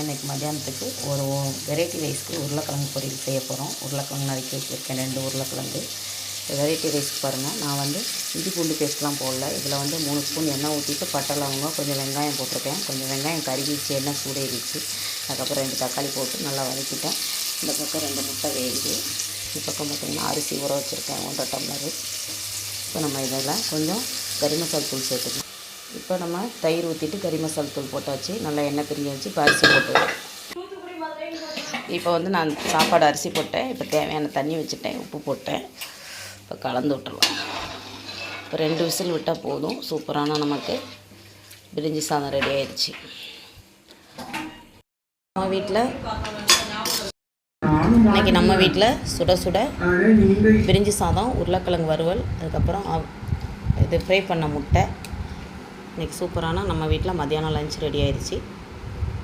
இன்றைக்கி மதியானத்துக்கு ஒரு வெரைட்டி ரைஸ்க்கு உருளைக்கிழங்கு பொரியல் செய்ய போகிறோம். உருளைக்கிழங்கு நறுக்கி வச்சுருக்கேன், 2 உருளைக்கிழங்கு. வெரைட்டி ரைஸ்க்கு பாருங்கள், நான் இஞ்சி பூண்டு பேஸ்ட்லாம் போடல. இதில் 3 ஸ்பூன் எண்ணெய் ஊற்றிட்டு பட்டை லவங்கம் கொஞ்சம் வெங்காயம் போட்டிருக்கேன். கொஞ்சம் வெங்காயம் கருகிச்சு, எண்ணெய் சூடேறிச்சு. அதுக்கப்புறம் 2 தக்காளி போட்டு நல்லா வதக்கிட்டேன். இந்த பக்கம் 2 முட்டை வேகுது. இந்த பக்கம் பார்த்திங்கன்னா அரிசி ஊற வச்சுருக்கேன் 1.5 டம்ளரு. இப்போ நம்ம இதில் கொஞ்சம் கறி மசாலா தூள் சேர்த்துக்கலாம். இப்போ நம்ம தயிர் ஊற்றிட்டு கறி மசாலா தூள் போட்டாச்சு. நல்லா எண்ணெய் பிரிஞ்சு வச்சு இப்போ அரிசி போட்டு இப்போ நான் சாப்பாடு அரிசி போட்டேன். இப்போ தேவையான தண்ணி வச்சுட்டேன், உப்பு போட்டேன். இப்போ கலந்து விட்டுறலாம். இப்போ 2 விசில் விட்டால் போதும். சூப்பரான நமக்கு பிரிஞ்சி சாதம் ரெடி ஆயிடுச்சு. நம்ம வீட்டில் சுட சுட பிரிஞ்சி சாதம், உருளைக்கிழங்கு வறுவல், அதுக்கப்புறம் இது ஃப்ரை பண்ண முட்டை. இன்றைக்கி சூப்பரான நம்ம வீட்டில் மத்தியானம் லஞ்ச் ரெடி ஆயிடுச்சு.